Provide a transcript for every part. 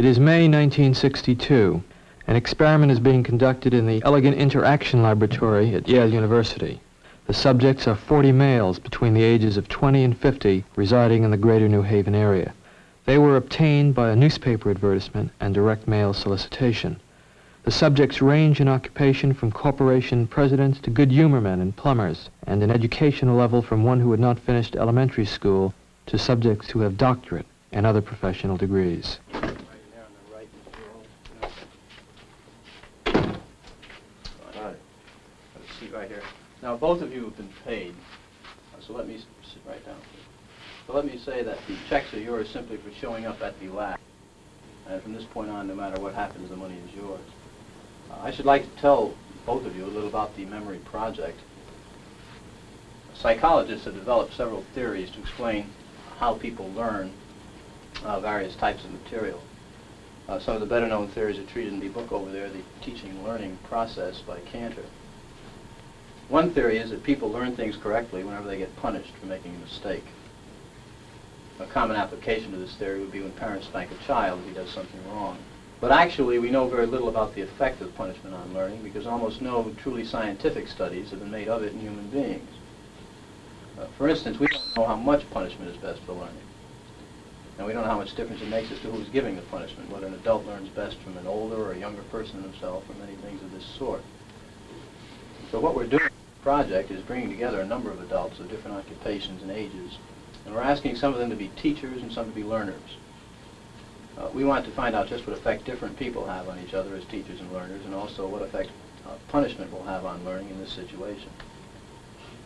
It is May 1962. An experiment is being conducted in the Elegant Interaction Laboratory at Yale University. The subjects are 40 males between the ages of 20 and 50 residing in the greater New Haven area. They were obtained by a newspaper advertisement and direct mail solicitation. The subjects range in occupation from corporation presidents to good humor men and plumbers, and in educational level from one who had not finished elementary school to subjects who have doctorate and other professional degrees. Right there on the right, Mr. Earl. Right. Let's see right here. Now, both of you have been paid, so let me sit right down. So let me say that the checks are yours simply for showing up at the lab. And from this point on, no matter what happens, the money is yours. I should like to tell both of you a little about the memory project. Psychologists have developed several theories to explain how people learn various types of material. Some of the better-known theories are treated in the book over there, The Teaching and Learning Process by Cantor. One theory is that people learn things correctly whenever they get punished for making a mistake. A common application of this theory would be when parents spank a child if he does something wrong. But actually, we know very little about the effect of punishment on learning because almost no truly scientific studies have been made of it in human beings. For instance, we don't know how much punishment is best for learning. And we don't know how much difference it makes as to who's giving the punishment, whether an adult learns best from an older or a younger person himself, or many things of this sort. So what we're doing in the project is bringing together a number of adults of different occupations and ages, and we're asking some of them to be teachers and some to be learners. We want to find out just what effect different people have on each other as teachers and learners, and also what effect punishment will have on learning in this situation.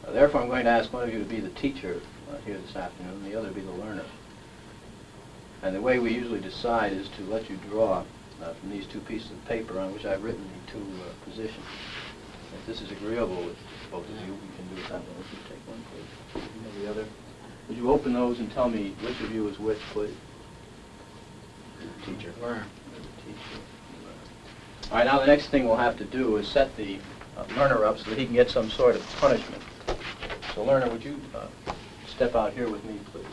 Therefore, I'm going to ask one of you to be the teacher here this afternoon, and the other to be the learner. And the way we usually decide is to let you draw from these two pieces of paper on which I've written the two positions. If this is agreeable with both of you, we can do it that way. Would you take one, please? And the other. Would you open those and tell me which of you is which, please? Teacher. Learner. Teacher. All right, now the next thing we'll have to do is set the learner up so that he can get some sort of punishment. So, learner, would you step out here with me, please?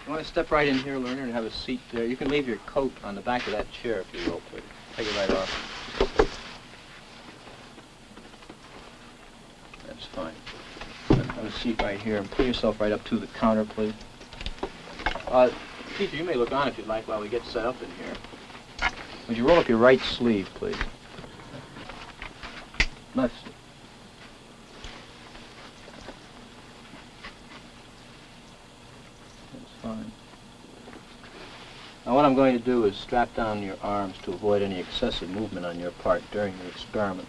You want to step right in here, learner, and have a seat there. You can leave your coat on the back of that chair, if you will, please. Take it right off. That's fine. Have a seat right here, and pull yourself right up to the counter, please. Teacher, you may look on if you'd like while we get set up in here. Would you roll up your right sleeve, please? Left sleeve. Fine. Now what I'm going to do is strap down your arms to avoid any excessive movement on your part during the experiment.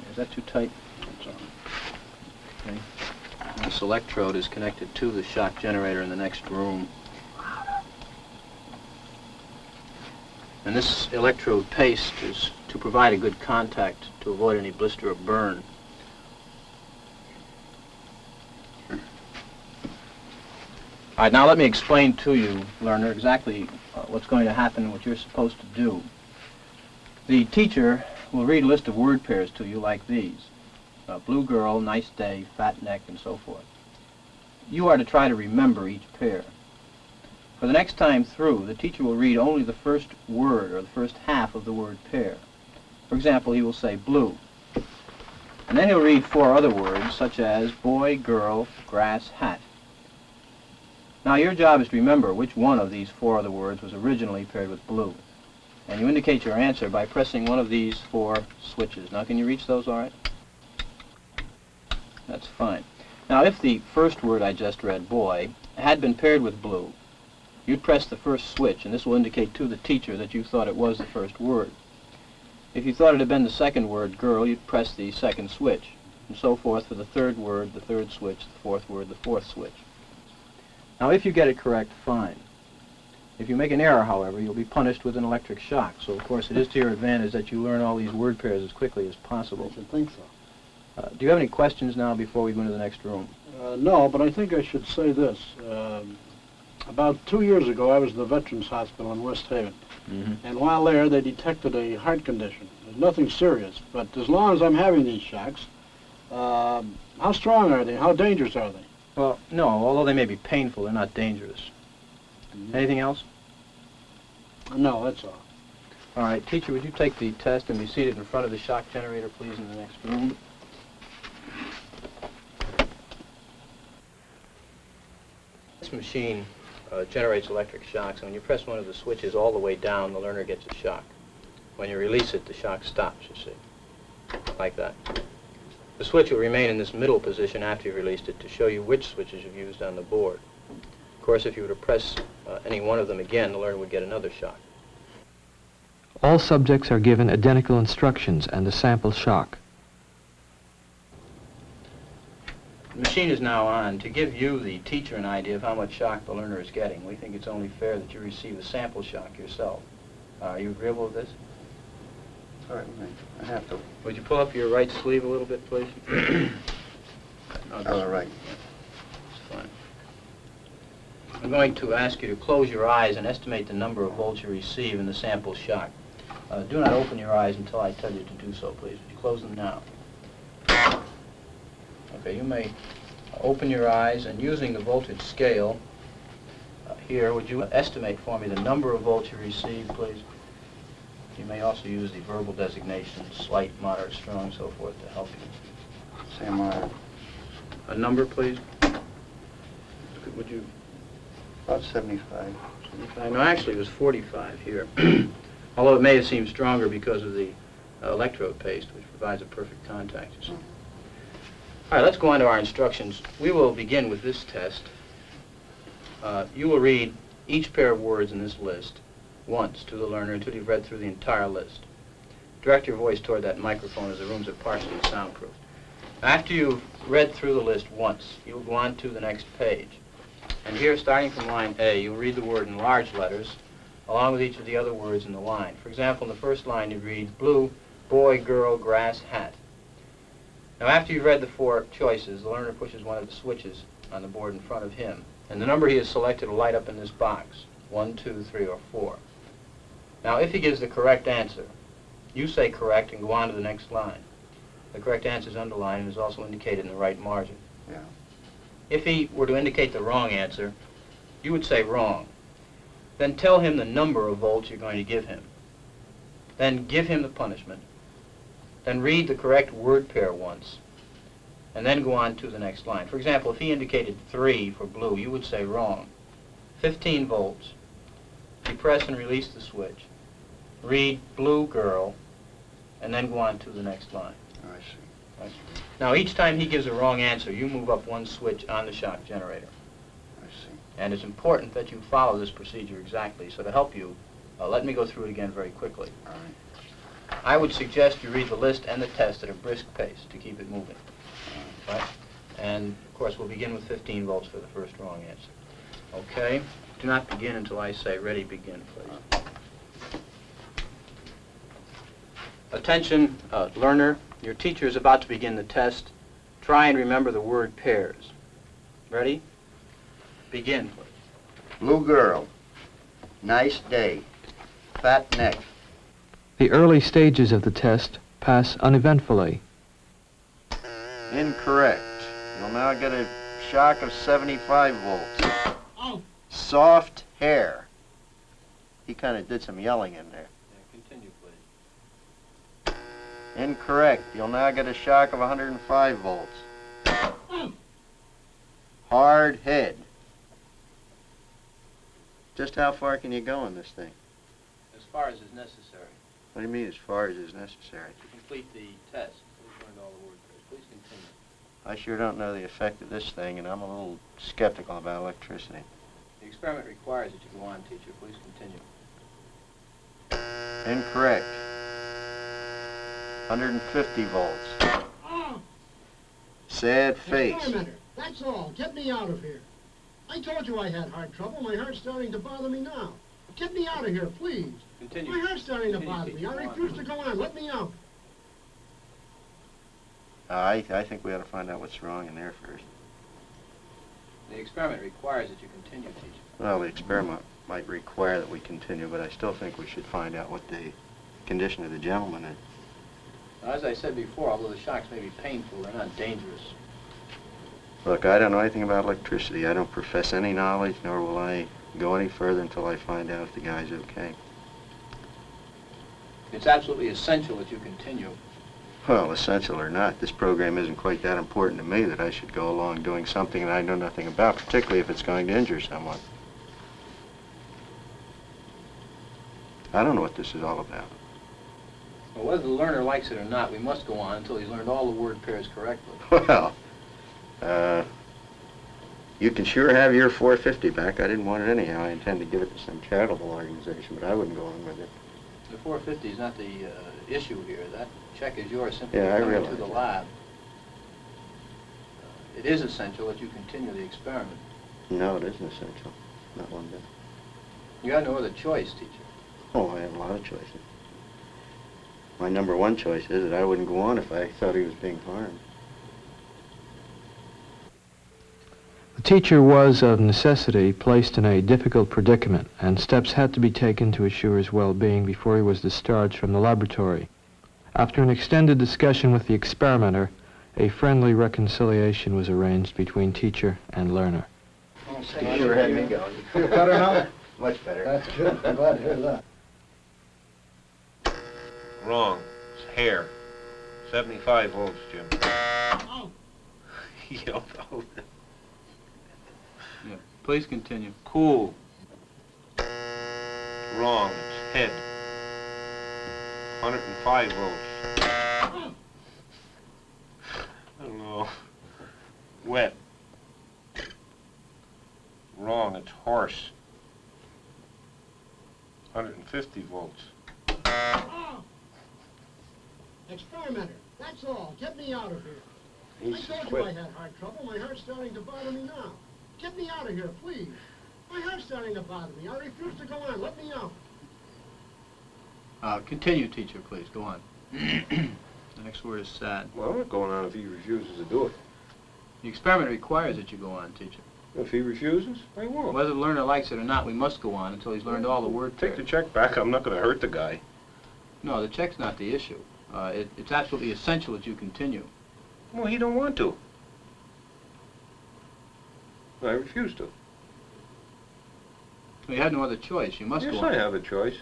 Is that too tight? That's all. Okay. This electrode is connected to the shock generator in the next room. And this electrode paste is to provide a good contact to avoid any blister or burn. All right, now let me explain to you, learner, exactly what's going to happen and what you're supposed to do. The teacher will read a list of word pairs to you like these. Blue girl, nice day, fat neck, and so forth. You are to try to remember each pair. For the next time through, the teacher will read only the first word or the first half of the word pair. For example, he will say blue. And then he'll read 4 other words, such as boy, girl, grass, hat. Now your job is to remember which one of these 4 other words was originally paired with blue. And you indicate your answer by pressing one of these 4 switches. Now can you reach those all right? That's fine. Now if the first word I just read, boy, had been paired with blue, you'd press the first switch, and this will indicate to the teacher that you thought it was the first word. If you thought it had been the second word, girl, you'd press the second switch, and so forth for the third word, the third switch, the fourth word, the fourth switch. Now, if you get it correct, fine. If you make an error, however, you'll be punished with an electric shock. So, of course, it is to your advantage that you learn all these word pairs as quickly as possible. I should think so. Do you have any questions now before we go into the next room? No, but I think I should say this. About 2 years ago, I was in the Veterans Hospital in West Haven. Mm-hmm. And while there, they detected a heart condition. There's nothing serious, but as long as I'm having these shocks, how strong are they? How dangerous are they? Well, no, although they may be painful, they're not dangerous. Mm-hmm. Anything else? No, that's all. All right, teacher, would you take the test and be seated in front of the shock generator, please, in the next room? This machine generates electric shocks, and when you press one of the switches all the way down, the learner gets a shock. When you release it, the shock stops, you see, like that. The switch will remain in this middle position after you've released it to show you which switches you've used on the board. Of course, if you were to press any one of them again, the learner would get another shock. All subjects are given identical instructions and a sample shock. The machine is now on. To give you, the teacher, an idea of how much shock the learner is getting, we think it's only fair that you receive a sample shock yourself. Are you agreeable with this? Certainly. I have to. Would you pull up your right sleeve a little bit, please? All right. That's fine. I'm going to ask you to close your eyes and estimate the number of volts you receive in the sample shock. Do not open your eyes until I tell you to do so, please. Would you close them now? Okay, you may open your eyes, and using the voltage scale here, would you estimate for me the number of volts you receive, please? You may also use the verbal designations, slight, moderate, strong, so forth, to help you. Say my A number, please? Would you? about 75. No, actually, it was 45 here. Although it may have seemed stronger because of the electrode paste, which provides a perfect contact, you see. All right, let's go on to our instructions. We will begin with this test. You will read each pair of words in this list once to the learner until you've read through the entire list. Direct your voice toward that microphone, as the rooms are partially soundproof. After you've read through the list once, you will go on to the next page. And here, starting from line A, you'll read the word in large letters, along with each of the other words in the line. For example, in the first line, you read blue, boy, girl, grass, hat. Now, after you've read the four choices, the learner pushes one of the switches on the board in front of him, and the number he has selected will light up in this box, 1, 2, 3, or 4. Now, if he gives the correct answer, you say correct and go on to the next line. The correct answer is underlined and is also indicated in the right margin. Yeah. If he were to indicate the wrong answer, you would say wrong. Then tell him the number of volts you're going to give him. Then give him the punishment. Then read the correct word pair once, and then go on to the next line. For example, if he indicated 3 for blue, you would say wrong. 15 volts. You press and release the switch. Read blue girl, and then go on to the next line. I see. Right. Now, each time he gives a wrong answer, you move up one switch on the shock generator. I see. And it's important that you follow this procedure exactly. So to help you, let me go through it again very quickly. All right. I would suggest you read the list and the test at a brisk pace to keep it moving. Right? And, of course, we'll begin with 15 volts for the first wrong answer. Okay? Do not begin until I say ready, begin, please. Attention, learner. Your teacher is about to begin the test. Try and remember the word pairs. Ready? Begin, please. Blue girl. Nice day. Fat neck. The early stages of the test pass uneventfully. Incorrect. You'll now get a shock of 75 volts. Oh. Soft hair. He kind of did some yelling in there. Continue, please. Incorrect. You'll now get a shock of 105 volts. Hard head. Just how far can you go in this thing? As far as is necessary. What do you mean as far as is necessary? To complete the test, we've learned all the word pairs. Please continue. I sure don't know the effect of this thing, and I'm a little skeptical about electricity. The experiment requires that you go on, teacher. Please continue. Incorrect. 150 volts. Oh, Sad hey, face. wait a minute. That's all. Get me out of here. I told you I had heart trouble. My heart's starting to bother me now. Get me out of here, please. Continue. My heart's starting to Continue, bother me. teacher. I Go on. refuse to go on. Let me out. I think we ought to find out what's wrong in there first. The experiment requires that you continue, teacher. Well, the experiment might require that we continue, but I still think we should find out what the condition of the gentleman is. Now, as I said before, although the shocks may be painful, they're not dangerous. Look, I don't know anything about electricity. I don't profess any knowledge, nor will I go any further until I find out if the guy's okay. It's absolutely essential that you continue. Well, essential or not, this program isn't quite that important to me that I should go along doing something that I know nothing about, particularly if it's going to injure someone. I don't know what this is all about. Well, whether the learner likes it or not, we must go on until he's learned all the word pairs correctly. Well, you can sure have your $4.50 back. I didn't want it anyhow. I intend to give it to some charitable organization, but I wouldn't go on with it. The $4.50 is not the issue here. That check is yours simply Yeah, I for coming realize to the that. lab. It is essential that you continue the experiment. No, it isn't essential. Not one bit. You have no other choice, teacher. Oh, I have a lot of choices. My number one choice is that I wouldn't go on if I thought he was being harmed. The teacher was, of necessity, placed in a difficult predicament, and steps had to be taken to assure his well-being before he was discharged from the laboratory. After an extended discussion with the experimenter, a friendly reconciliation was arranged between teacher and learner. You sure had me going. Feel better now? Much better. That's good. I'm glad to hear that. Wrong. It's hair. 75 volts, Jim. Oh. You don't know. Yeah. Please continue. Cool. Wrong. It's head. 105 volts. I don't know. Wet. Wrong. It's horse. 150 volts. Oh. Experimenter, that's all. Get me out of here. I told you I had heart trouble. My heart's starting to bother me now. Get me out of here, please. My heart's starting to bother me. I refuse to go on. Let me out. Continue, teacher, please. Go on. The next word is sad. Well, I'm not going on if he refuses to do it. The experiment requires that you go on, teacher. If he refuses, I won't. Whether the learner likes it or not, we must go on until he's learned all the word Take the pairs. check back. I'm not going to hurt the guy. No, the check's not the issue. It's absolutely essential that you continue. Well, he don't want to. I refuse to. You have no other choice. You must Yes, go on. I have a choice.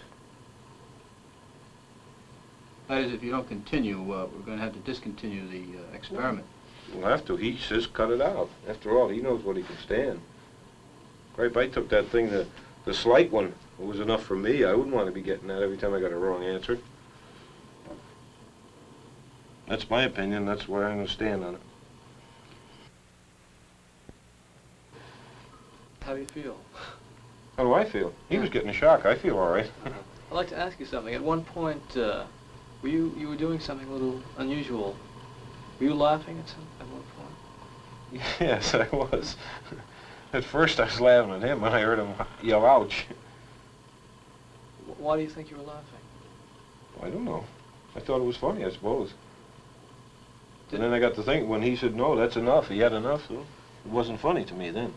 That is, if you don't continue, we're going to have to discontinue the experiment. We'll have to. He says cut it out. After all, he knows what he can stand. Right, if I took that thing, the slight one, it was enough for me. I wouldn't want to be getting that every time I got a wrong answer. That's my opinion. That's where I'm going to stand on it. How do you feel? How do I feel? He was getting a shock. I feel all right. I'd like to ask you something. At one point, you were doing something a little unusual. Were you laughing at one point? Yes, I was. At first I was laughing at him when I heard him yell, ouch. Why do you think you were laughing? I don't know. I thought it was funny, I suppose. And then I got to think, when he said, no, that's enough, he had enough, so it wasn't funny to me then.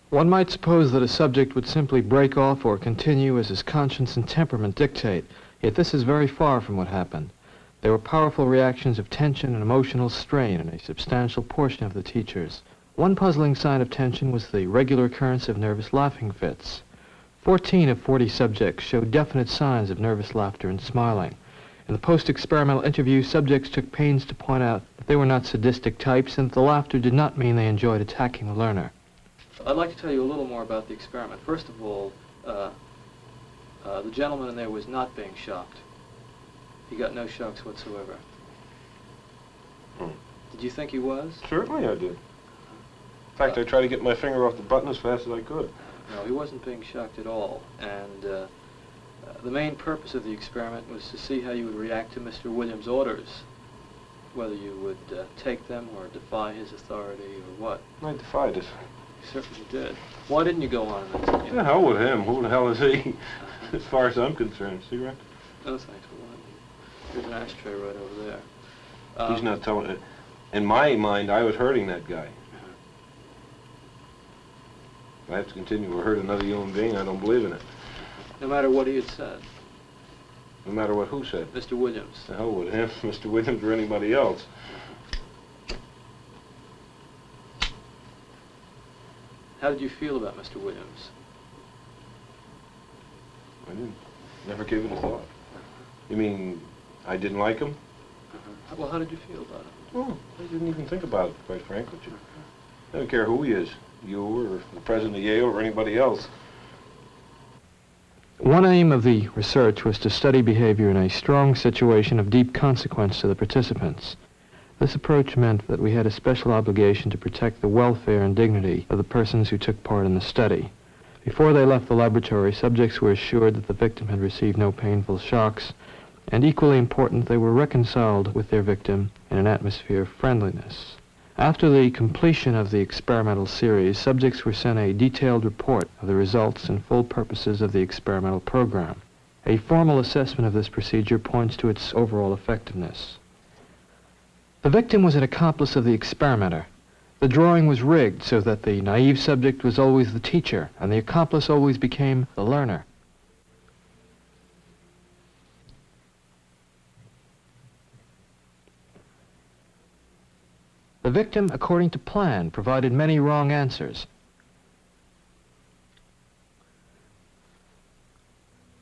One might suppose that a subject would simply break off or continue as his conscience and temperament dictate, yet this is very far from what happened. There were powerful reactions of tension and emotional strain in a substantial portion of the teachers. One puzzling sign of tension was the regular occurrence of nervous laughing fits. 14 of 40 subjects showed definite signs of nervous laughter and smiling. In the post-experimental interview, subjects took pains to point out that they were not sadistic types and that the laughter did not mean they enjoyed attacking the learner. I'd like to tell you a little more about the experiment. First of all, the gentleman in there was not being shocked. He got no shocks whatsoever. Hmm. Did you think he was? Certainly I did. In fact, I tried to get my finger off the button as fast as I could. No, he wasn't being shocked at all. And the main purpose of the experiment was to see how you would react to Mr. Williams' orders, whether you would take them or defy his authority or what. I defied it. You certainly did. Why didn't you go on in that? The hell with him. Who the hell is he? As far as I'm concerned. Cigarette? No, thanks a lot. There's an ashtray right over there. He's not telling it. In my mind, I was hurting that guy. If I have to continue to hurt another human being, I don't believe in it. No matter what he had said. No matter what who said. Mr. Williams. The hell with him, Mr. Williams, or anybody else. How did you feel about Mr. Williams? I didn't. Never gave it a thought. You mean I didn't like him? Well, how did you feel about him? Well, I didn't even think about it, quite frankly. I don't care who he is, you or the president of Yale or anybody else. One aim of the research was to study behavior in a strong situation of deep consequence to the participants. This approach meant that we had a special obligation to protect the welfare and dignity of the persons who took part in the study. Before they left the laboratory, subjects were assured that the victim had received no painful shocks, and equally important, they were reconciled with their victim in an atmosphere of friendliness. After the completion of the experimental series, subjects were sent a detailed report of the results and full purposes of the experimental program. A formal assessment of this procedure points to its overall effectiveness. The victim was an accomplice of the experimenter. The drawing was rigged so that the naive subject was always the teacher, and the accomplice always became the learner. The victim, according to plan, provided many wrong answers.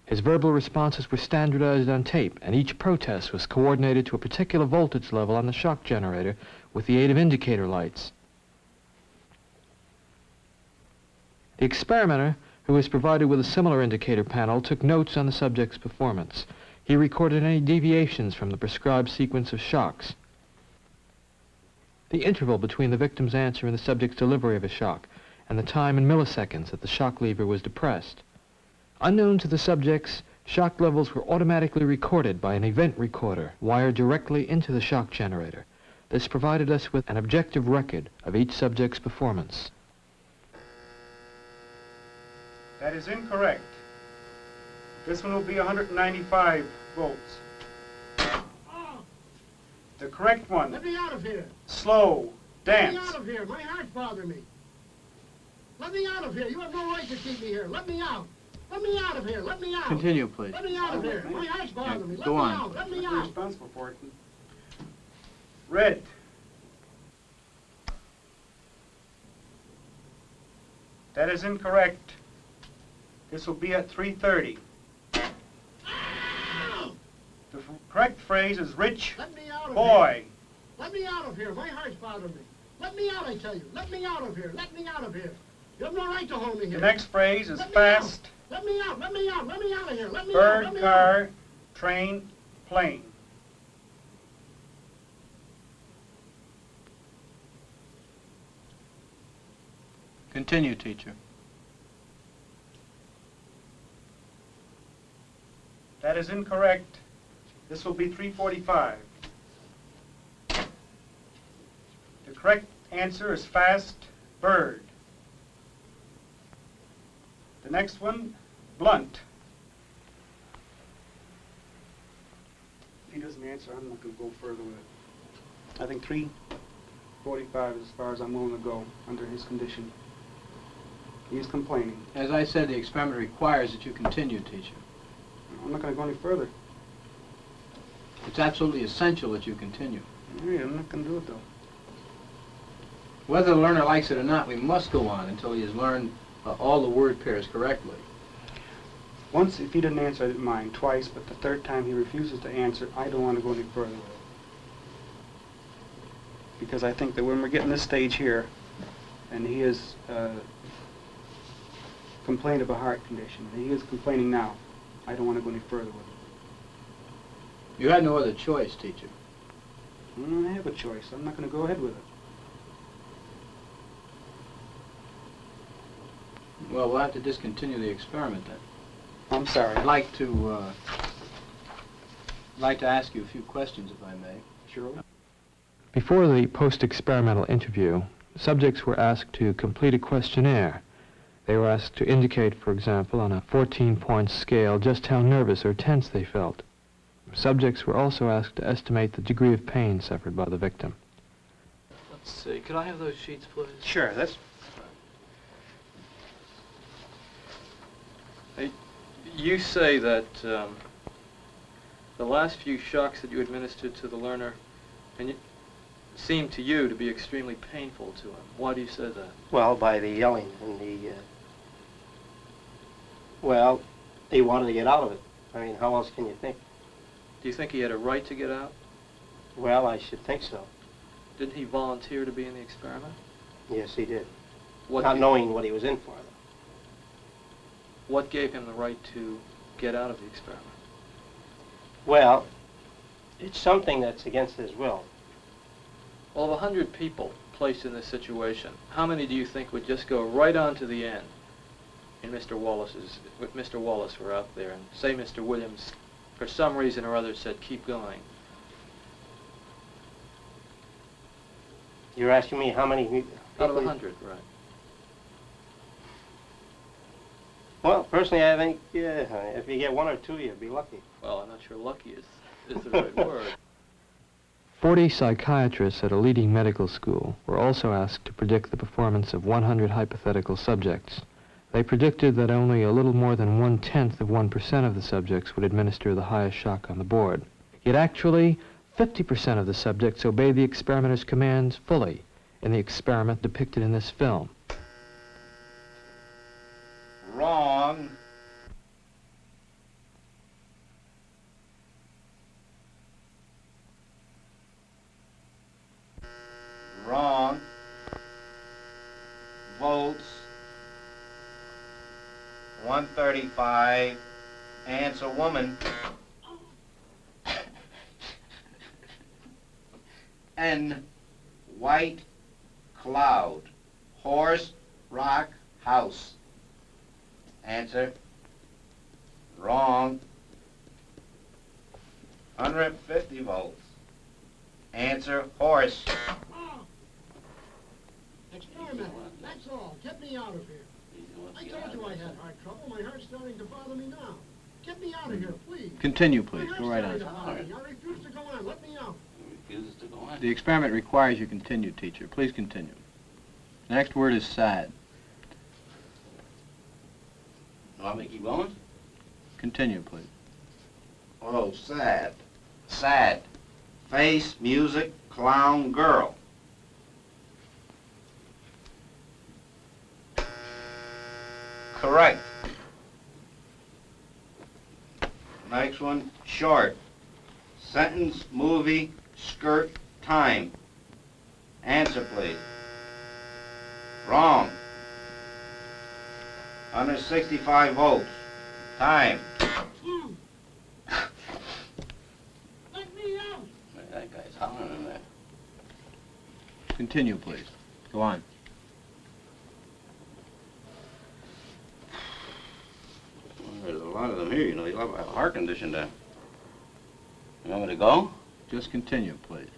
His verbal responses were standardized on tape, and each protest was coordinated to a particular voltage level on the shock generator with the aid of indicator lights. The experimenter, who was provided with a similar indicator panel, took notes on the subject's performance. He recorded any deviations from the prescribed sequence of shocks, the interval between the victim's answer and the subject's delivery of a shock, and the time in milliseconds that the shock lever was depressed. Unknown to the subjects, shock levels were automatically recorded by an event recorder wired directly into the shock generator. This provided us with an objective record of each subject's performance. That is incorrect. This one will be 195 volts. Oh, The correct one, let me out of here. slow, Let me dance. out of here. My heart's bothering me. Let me out of here. You have no right to keep me here. Let me out. Let me out of here. Let me out. Continue, please. Let me out of here. My heart's bothering me. Let go me on. out. Let me You're out. responsible for it. Red. That is incorrect. This will be at 3:30. Ow! The correct phrase is rich Let me out of here. boy. Let me out of here. My heart's bothering me. Let me out, I tell you. Let me out of here. Let me out of here. You have no right to hold me The here. next phrase is Let me fast, out. Let me out. Let me out. Let me out of here. Let me out. bird, Let me car, train, plane. Continue, teacher. That is incorrect. This will be 3:45. The correct answer is fast, bird. The next one, blunt. If he doesn't answer, I'm not going to go further with it. I think 3:45 is as far as I'm willing to go under his condition. He's complaining. As I said, the experiment requires that you continue, teacher. I'm not going to go any further. It's absolutely essential that you continue. Yeah, I'm not going to do it, though. Whether the learner likes it or not, we must go on until he has learned all the word pairs correctly. Once, if he didn't answer, I didn't mind. Twice, but the third time he refuses to answer, I don't want to go any further with it. Because I think that when we're getting this stage here, and he has complained of a heart condition, and he is complaining now, I don't want to go any further with it. You had no other choice, teacher. I don't have a choice. I'm not going to go ahead with it. Well, we'll have to discontinue the experiment then. I'm sorry. I'd like to ask you a few questions, if I may. Sure. Before the post-experimental interview, subjects were asked to complete a questionnaire. They were asked to indicate, for example, on a 14-point scale, just how nervous or tense they felt. Subjects were also asked to estimate the degree of pain suffered by the victim. Let's see. Could I have those sheets, please? Sure, that's... Hey, you say that the last few shocks that you administered to the learner seemed to you to be extremely painful to him. Why do you say that? Well, by the yelling and the, well, he wanted to get out of it. I mean, how else can you think? Do you think he had a right to get out? Well, I should think so. Didn't he volunteer to be in the experiment? Yes, he did. What Not knowing what he was in for, though. What gave him the right to get out of the experiment? Well, it's something that's against his will. Well, of 100 people placed in this situation, how many do you think would just go right on to the end in Mr. Wallace's, if Mr. Wallace were out there, and say Mr. Williams, for some reason or other, said, keep going? You're asking me how many people? Out of 100, right. Well, personally, I think, yeah, if you get one or two, you'd be lucky. Well, I'm not sure lucky is the right word. 40 psychiatrists at a leading medical school were also asked to predict the performance of 100 hypothetical subjects. They predicted that only a little more than 1/10 of 1% of the subjects would administer the highest shock on the board. Yet actually, 50% of the subjects obeyed the experimenter's commands fully in the experiment depicted in this film. Wrong. Wrong. Volts. 135. Answer woman. N. White cloud. Horse, rock, house. Answer. Wrong. 150 volts. Answer, horse. Oh. Experiment, that's all. Get me out of here. I told you I had heart trouble. My heart's starting to bother me now. Get me out of here, please. Continue, My please. heart's Go right starting on. to bother me. I refuse to go on. Let me out. The experiment requires you continue, teacher. Please continue. The next word is sad. Want me to keep going? Continue, please. Oh, sad. Sad. Face, music, clown, girl. Correct. Next one, short. Sentence, movie, skirt, time. Answer, please. Wrong. 165 volts. Time. Let me out. That guy's hollering in there. Continue, please. Go on. Well, there's a lot of them here, you know. You'll have a heart condition there. You want me to go? Just continue, please.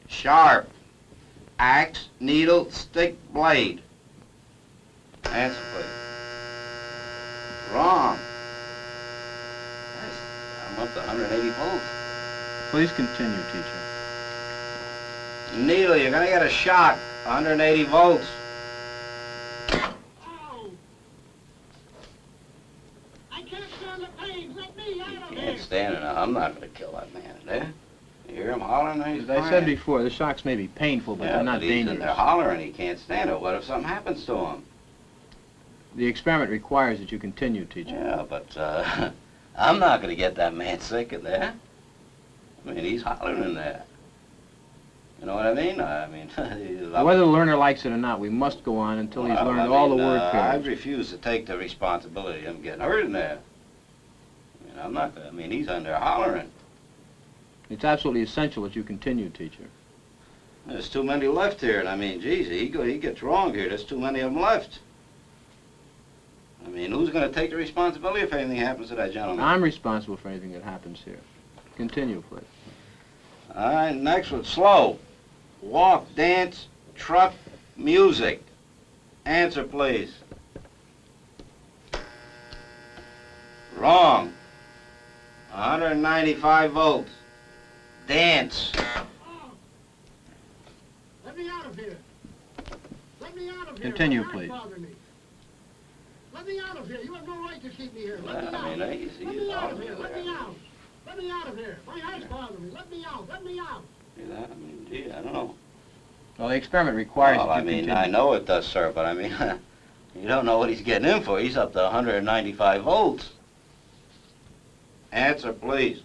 Sharp. Axe, needle, stick, blade. Answer, please. Wrong. I'm up to 180 volts. Please continue, teacher. Needle, you're gonna get a shock. 180 volts. Ow. I can't stand the pain. Let me out of here. Can't stand it now. I'm not gonna kill that man there. You hear him hollering? He's As I said crying. before, the shocks may be painful, but Yeah, they're not but he's in there dangerous. hollering. He can't stand it. What if something happens to him? The experiment requires that you continue, teacher. Yeah, but I'm not gonna get that man sick in there. I mean, he's hollering in there. You know what I mean? Whether the learner likes it or not, we must go on until he's learned all the word I pairs. refuse to take the responsibility of him getting hurt in there. He's under hollering. It's absolutely essential that you continue, teacher. There's too many left here, and geez, he gets wrong here. There's too many of them left. Who's going to take the responsibility if anything happens to that gentleman? I'm responsible for anything that happens here. Continue, please. All right, next one, slow. Walk, dance, truck, music. Answer, please. Wrong. 195 volts. Dance. Let me out of here. Let me out of here. Continue, My heart's please. bothering me. Let me out of here. You have no right to keep me here. Let me I out. mean, easy. Let me out of here. Let me out. Let me out of here. My heart's bothering me. Let me out. Let me out. See that? I mean, gee, I don't know. Well, the experiment requires Well, that I you mean, continue. I know it does, sir, but I mean, you don't know what he's getting in for. He's up to 195 volts. Answer, please.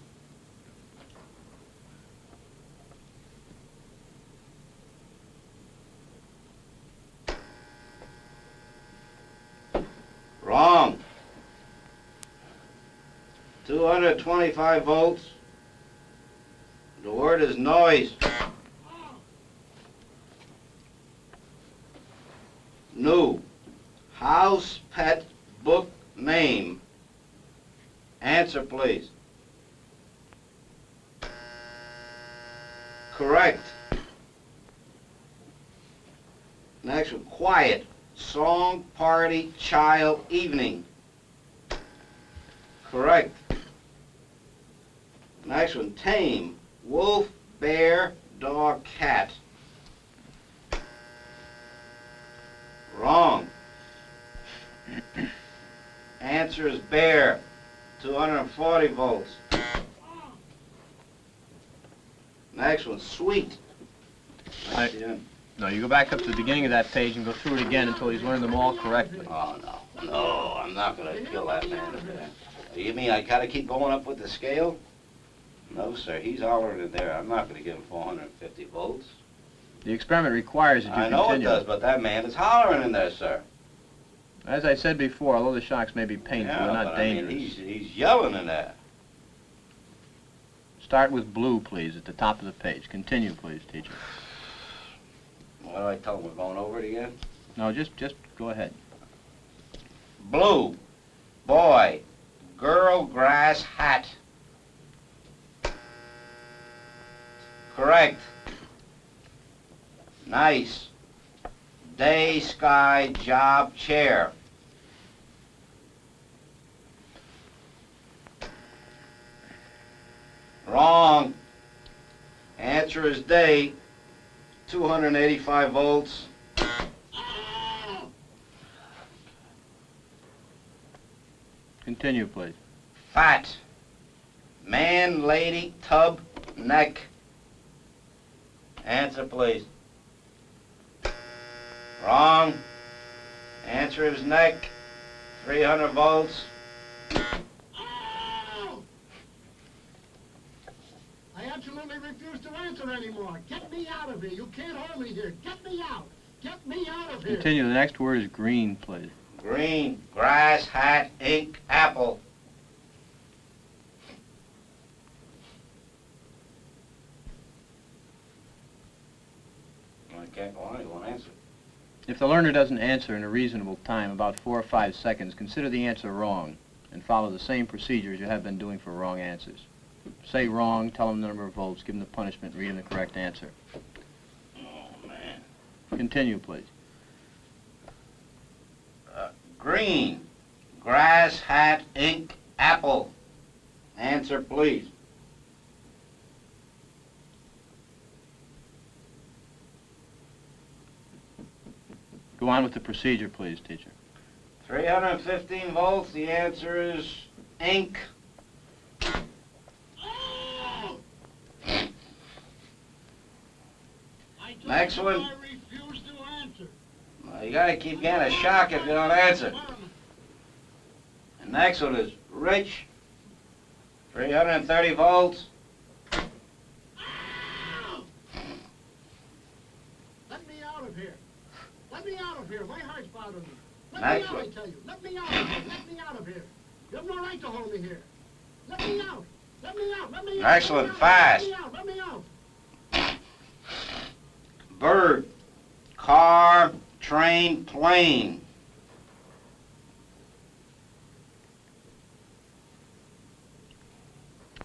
Wrong. 225 volts. The word is noise. New. House pet book name. Answer, please. Correct. Next one, quiet. Song, party, child, evening. Correct. Next one, tame. Wolf, bear, dog, cat. Wrong. Answer is bear. 240 volts. Next one, sweet. That's the end. No, you go back up to the beginning of that page and go through it again until he's learned them all correctly. Oh, no. No, I'm not gonna kill that man in there. You mean I gotta keep going up with the scale? No, sir, he's hollering in there. I'm not gonna give him 450 volts. The experiment requires that you I know continue. it does, but that man is hollering in there, sir. As I said before, although the shocks may be painful, Yeah, they're not but I mean, dangerous. he's yelling in there. Start with blue, please, at the top of the page. Continue, please, teacher. What do I tell him? We're going over it again? No, just go ahead. Blue. Boy. Girl, grass, hat. Correct. Nice. Day, sky, job, chair. Wrong. Answer is day. 285 volts. Continue, please. Fat. Man, lady, tub, neck. Answer, please. Wrong. Answer is neck. 300 volts. I absolutely refuse to answer anymore. Get me out of here. You can't hold me here. Get me out. Get me out of here. Continue. The next word is green, please. Green, grass, hat, ink, apple. I can't go on, he won't answer. If the learner doesn't answer in a reasonable time, about 4 or 5 seconds, consider the answer wrong and follow the same procedure as you have been doing for wrong answers. Say wrong, tell them the number of volts, give them the punishment, read them the correct answer. Oh, man. Continue, please. Green, grass, hat, ink, apple. Answer, please. Go on with the procedure, please, teacher. 315 volts, the answer is ink. Next one. I refuse to answer. Well, you gotta keep getting a shock if you don't answer. The next one is rich, 330 volts. Let me out of here. Let me out of here. My heart's bothering me. Let Next me out, one. I tell you. Let me out of here. Let me out of here. You have no right to hold me here. Let me out. Let me out. Let me out. Excellent. Let me out. Fast. Let me out. Let me out. Bird, car, train, plane.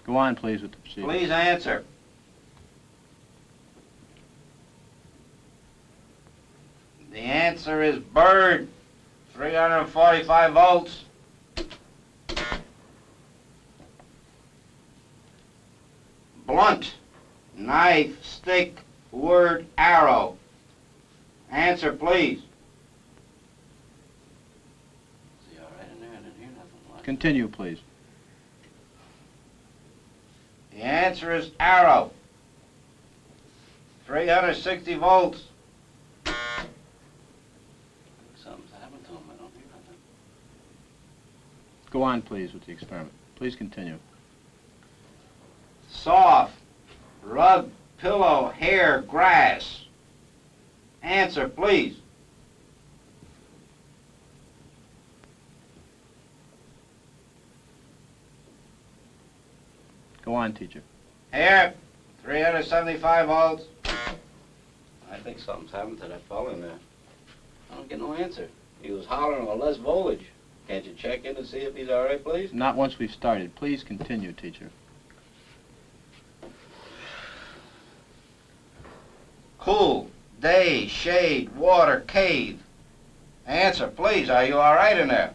Go on, please, with the procedure. Please answer. answer is bird, 345 volts. Blunt, knife, stick, word, arrow. Answer, please. Is he all right in there? I didn't hear nothing. Continue, please. The answer is arrow, 360 volts. Something's happened to him. I don't hear nothing. Go on, please, with the experiment. Please continue. Soft, rug, pillow, hair, grass. Answer, please. Go on, teacher. Hair, 375 volts. I think something's happened to that fellow in there. I don't get no answer. He was hollering on less voltage. Can't you check in to see if he's all right, please? Not once we've started. Please continue, teacher. Cool, day, shade, water, cave. Answer, please. Are you all right in there?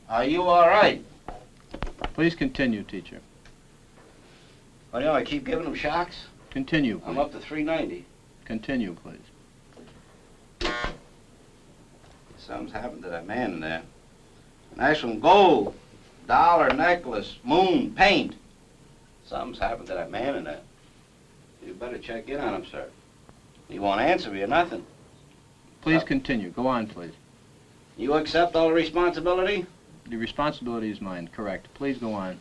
Are you all right? Please continue, teacher. Well, you know, I keep giving him shocks. Continue, please. I'm up to 390. Continue, please. Something's happened to that man in there. Nice one, gold, dollar, necklace, moon, paint. Something's happened to that man in there. You better check in on him, sir. He won't answer me or nothing. Please continue. Go on, please. You accept all the responsibility? The responsibility is mine, correct. Please go on.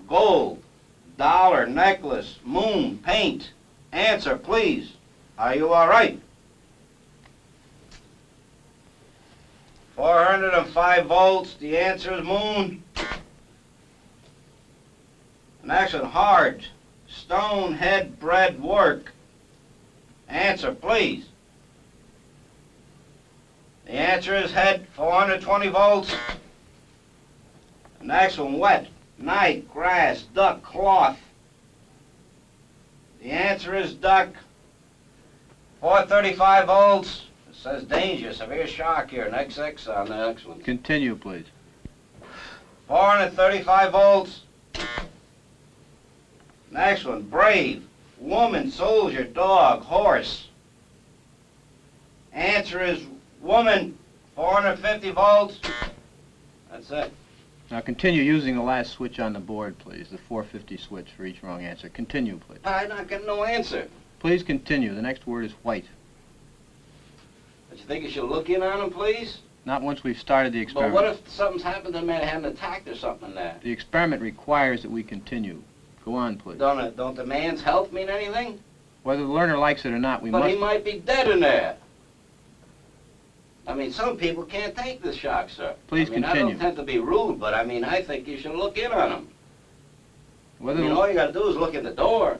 Gold, dollar, necklace, moon, paint. Answer, please. Are you all right? 405 volts. The answer is moon. Next one, hard, stone, head, bread, work. Answer, please. The answer is head, 420 volts. Next one, wet, night, grass, duck, cloth. The answer is duck, 435 volts. It says danger, severe shock here, an XX on the next one. Continue, please. 435 volts. Next one, brave, woman, soldier, dog, horse. Answer is woman, 450 volts. That's it. Now continue using the last switch on the board, please. The 450 switch for each wrong answer. Continue, please. I'm not getting no answer. Please continue. The next word is white. But you think you should look in on him, please? Not once we've started the But experiment. what if something's happened to the man, had an attack or something there? The experiment requires that we continue. Go on, please. Don't the man's health mean anything? Whether the learner likes it or not, we But must... he might be dead in there. I mean, some people can't take the shock, sir. Please I mean, continue. I don't tend to be rude, but I mean, I think you should look in on him. Whether I mean, the- all you gotta do is look in the door.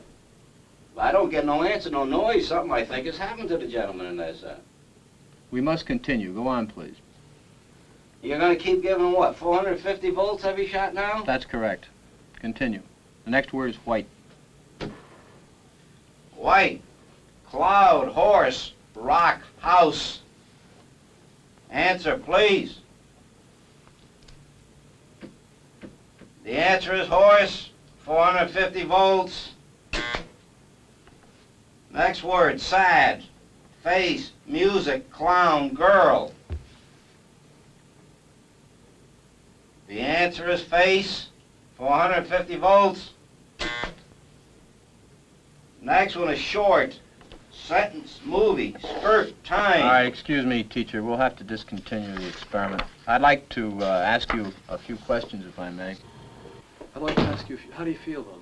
If I don't get no answer, no noise, something I think has happened to the gentleman in there, sir. We must continue. Go on, please. You're gonna keep giving him what, 450 volts every shot now? That's correct. Continue. The next word is white. White, cloud, horse, rock, house. Answer, please. The answer is horse, 450 volts. Next word, sad, face, music, clown, girl. The answer is face, 450 volts. Next one is short, sentence, movie, skirt, time. All right, excuse me, teacher. We'll have to discontinue the experiment. I'd like to ask you a few questions, if I may. I'd like to ask you, how do you feel, by the way?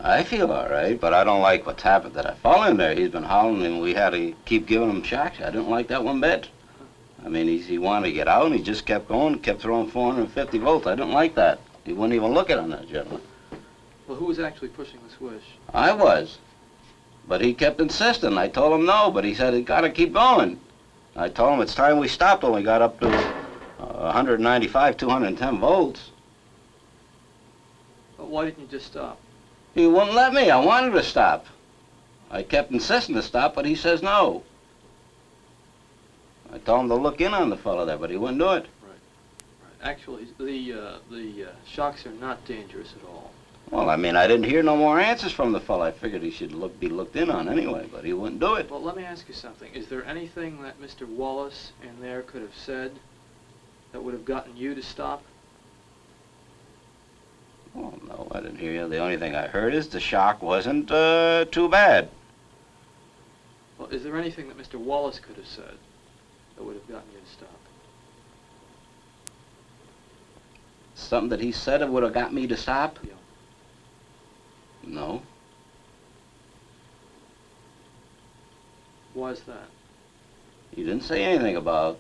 I feel all right, but I don't like what's happened to that fellow in there. He's been hollering and we had to keep giving him shocks. I didn't like that one bit. I mean, he wanted to get out and he just kept going, kept throwing 450 volts. I didn't like that. He wouldn't even look at on that gentleman. Well, who was actually pushing the switch? I was. But he kept insisting. I told him no, but he said, he got to keep going. I told him it's time we stopped when we got up to 195, 210 volts. But why didn't you just stop? He wouldn't let me. I wanted to stop. I kept insisting to stop, but he says no. I told him to look in on the fellow there, but he wouldn't do it. Actually, the shocks are not dangerous at all. Well, I mean, I didn't hear no more answers from the fellow. I figured he should be looked in on anyway, but he wouldn't do it. Well, let me ask you something. Is there anything that Mr. Wallace in there could have said that would have gotten you to stop? Oh, no, I didn't hear you. The only thing I heard is the shock wasn't too bad. Well, is there anything that Mr. Wallace could have said that would have gotten you to stop? Something that he said would have got me to stop? Yeah. No. Why is that? He didn't say anything about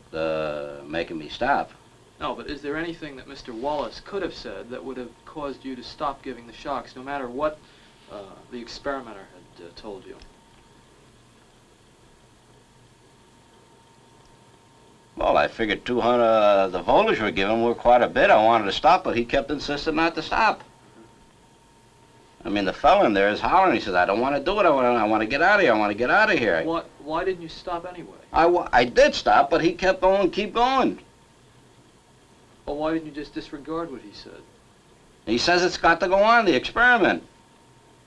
making me stop. No, but is there anything that Mr. Wallace could have said that would have caused you to stop giving the shocks, no matter what the experimenter had told you? Well, I figured 200, the voltage we're giving were quite a bit. I wanted to stop, but he kept insisting not to stop. I mean, the fellow in there is hollering. He says, I don't want to do it. I want to get out of here. I want to get out of here. Why didn't you stop anyway? I did stop, but he kept going, keep going. Well, why didn't you just disregard what he said? He says it's got to go on, the experiment.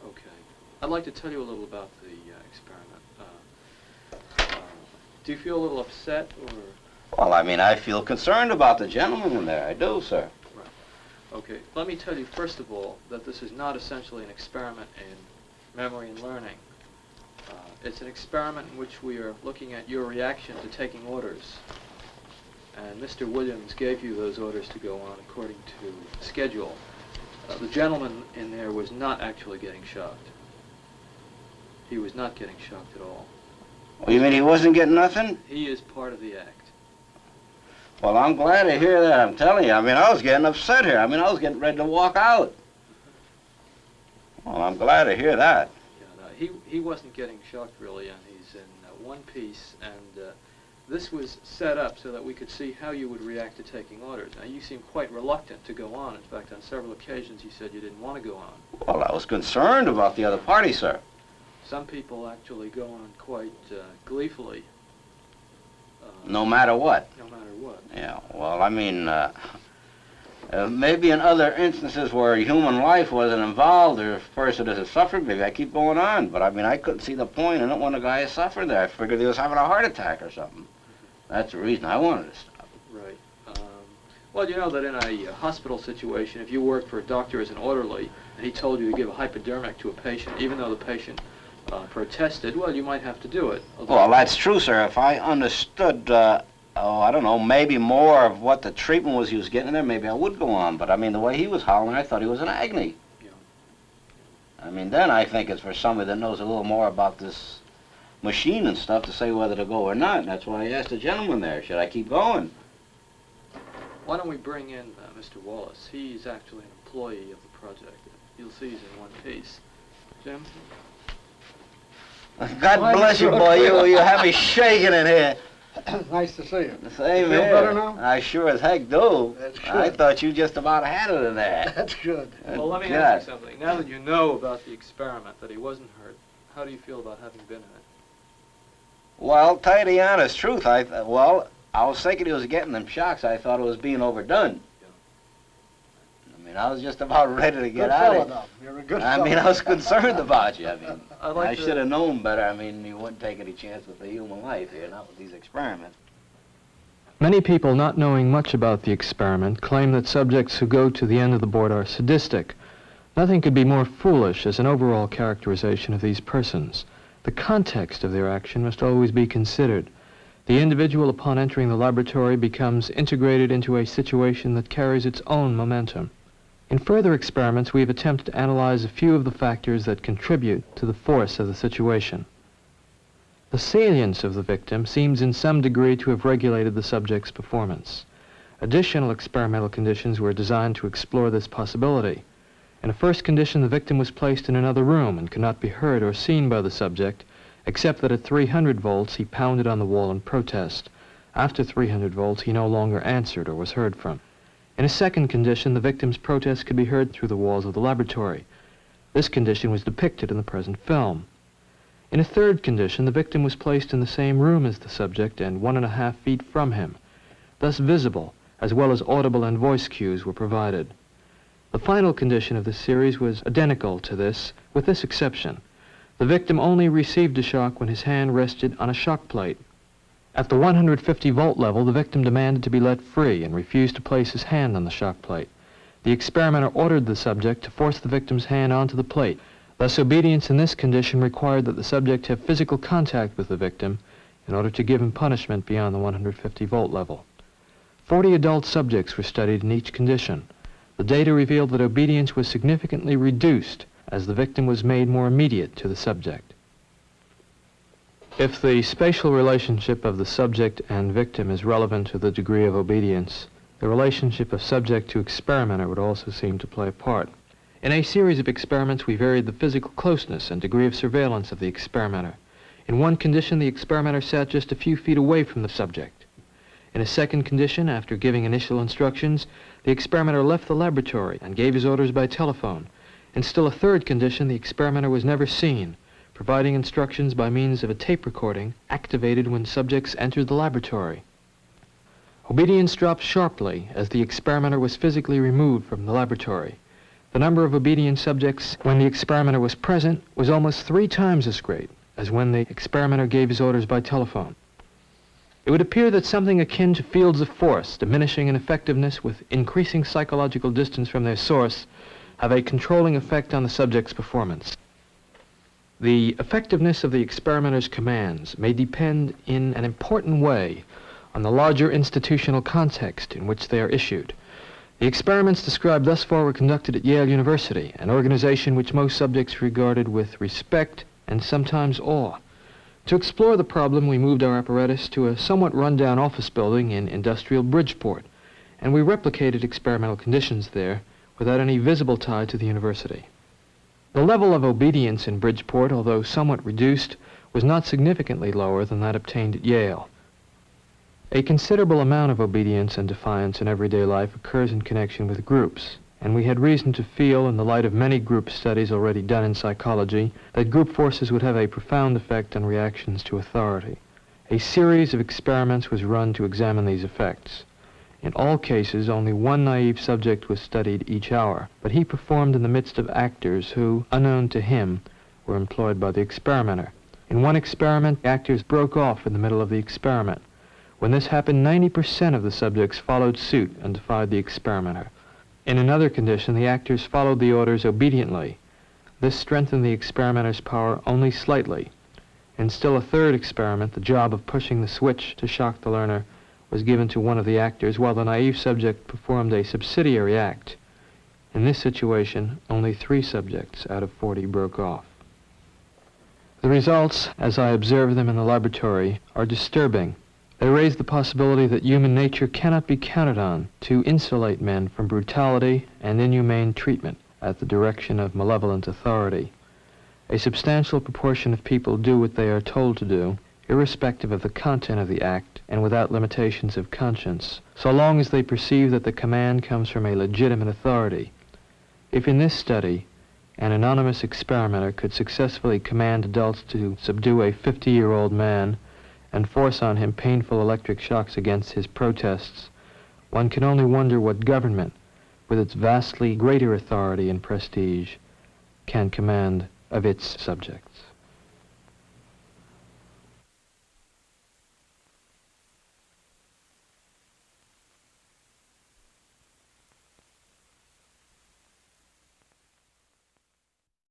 Okay. I'd like to tell you a little about the experiment. Do you feel a little upset, or...? Well, I mean, I feel concerned about the gentleman in there. I do, sir. Right. Okay. Let me tell you, first of all, that this is not essentially an experiment in memory and learning. It's an experiment in which we are looking at your reaction to taking orders. And Mr. Williams gave you those orders to go on according to schedule. The gentleman in there was not actually getting shocked. He was not getting shocked at all. Well, you mean he wasn't getting nothing? He is part of the act. Well, I'm glad to hear that, I'm telling you. I mean, I was getting upset here. I mean, I was getting ready to walk out. Well, I'm glad to hear that. Yeah, no, he wasn't getting shocked, really, and he's in one piece, and this was set up so that we could see how you would react to taking orders. Now, you seem quite reluctant to go on. In fact, on several occasions, you said you didn't want to go on. Well, I was concerned about the other party, sir. Some people actually go on quite gleefully. No matter what. No matter what. Yeah, well, I mean, maybe in other instances where human life wasn't involved or a person has suffered, maybe I keep going on. But, I mean, I couldn't see the point in it when the guy suffered there. I figured he was having a heart attack or something. That's the reason I wanted to stop. Right. Well, you know that in a hospital situation, if you worked for a doctor as an orderly, and he told you to give a hypodermic to a patient, even though the patient protested, well, you might have to do it. Well, that's true, sir. If I understood, I don't know, maybe more of what the treatment was he was getting there, maybe I would go on. But, I mean, the way he was hollering, I thought he was in agony. Yeah. I mean, then I think it's for somebody that knows a little more about this machine and stuff to say whether to go or not. And that's why I asked the gentleman there, should I keep going? Why don't we bring in Mr. Wallace? He's actually an employee of the project. You'll see he's in one piece. Jim? God bless you, boy. You have me shaking in here. Nice to see you. Same Feel here. better now? I sure as heck do. That's good. I thought you just about had it in there. That's good. Well, let me God. ask you something. Now that you know about the experiment, that he wasn't hurt, how do you feel about having been in it? Well, tell you the honest truth, I was thinking he was getting them shocks. I thought it was being overdone. I mean, I was just about ready to get Good out fella, of it. though. You're a good I fella. mean, I was concerned about you. I mean, I'd like I to- should have known better. I mean, you wouldn't take any chance with the human life here, not with these experiments. Many people, not knowing much about the experiment, claim that subjects who go to the end of the board are sadistic. Nothing could be more foolish as an overall characterization of these persons. The context of their action must always be considered. The individual, upon entering the laboratory, becomes integrated into a situation that carries its own momentum. In further experiments, we have attempted to analyze a few of the factors that contribute to the force of the situation. The salience of the victim seems in some degree to have regulated the subject's performance. Additional experimental conditions were designed to explore this possibility. In a first condition, the victim was placed in another room and could not be heard or seen by the subject, except that at 300 volts he pounded on the wall in protest. After 300 volts, he no longer answered or was heard from. In a second condition, the victim's protest could be heard through the walls of the laboratory. This condition was depicted in the present film. In a third condition, the victim was placed in the same room as the subject and 1.5 feet from him. Thus visible, as well as audible and voice cues were provided. The final condition of this series was identical to this, with this exception. The victim only received a shock when his hand rested on a shock plate. At the 150-volt level, the victim demanded to be let free and refused to place his hand on the shock plate. The experimenter ordered the subject to force the victim's hand onto the plate. Thus, obedience in this condition required that the subject have physical contact with the victim in order to give him punishment beyond the 150-volt level. 40 adult subjects were studied in each condition. The data revealed that obedience was significantly reduced as the victim was made more immediate to the subject. If the spatial relationship of the subject and victim is relevant to the degree of obedience, the relationship of subject to experimenter would also seem to play a part. In a series of experiments, we varied the physical closeness and degree of surveillance of the experimenter. In one condition, the experimenter sat just a few feet away from the subject. In a second condition, after giving initial instructions, the experimenter left the laboratory and gave his orders by telephone. In still a third condition, the experimenter was never seen, providing instructions by means of a tape recording activated when subjects entered the laboratory. Obedience dropped sharply as the experimenter was physically removed from the laboratory. The number of obedient subjects when the experimenter was present was almost 3 times as great as when the experimenter gave his orders by telephone. It would appear that something akin to fields of force, diminishing in effectiveness with increasing psychological distance from their source, have a controlling effect on the subject's performance. The effectiveness of the experimenter's commands may depend in an important way on the larger institutional context in which they are issued. The experiments described thus far were conducted at Yale University, an organization which most subjects regarded with respect and sometimes awe. To explore the problem, we moved our apparatus to a somewhat run-down office building in industrial Bridgeport, and we replicated experimental conditions there without any visible tie to the university. The level of obedience in Bridgeport, although somewhat reduced, was not significantly lower than that obtained at Yale. A considerable amount of obedience and defiance in everyday life occurs in connection with groups, and we had reason to feel, in the light of many group studies already done in psychology, that group forces would have a profound effect on reactions to authority. A series of experiments was run to examine these effects. In all cases, only one naive subject was studied each hour, but he performed in the midst of actors who, unknown to him, were employed by the experimenter. In one experiment, the actors broke off in the middle of the experiment. When this happened, 90% of the subjects followed suit and defied the experimenter. In another condition, the actors followed the orders obediently. This strengthened the experimenter's power only slightly. In still a third experiment, the job of pushing the switch to shock the learner was given to one of the actors, while the naive subject performed a subsidiary act. In this situation, only 3 subjects out of 40 broke off. The results, as I observed them in the laboratory, are disturbing. They raise the possibility that human nature cannot be counted on to insulate men from brutality and inhumane treatment at the direction of malevolent authority. A substantial proportion of people do what they are told to do, irrespective of the content of the act and without limitations of conscience, so long as they perceive that the command comes from a legitimate authority. If in this study an anonymous experimenter could successfully command adults to subdue a 50-year-old man and force on him painful electric shocks against his protests, one can only wonder what government, with its vastly greater authority and prestige, can command of its subjects.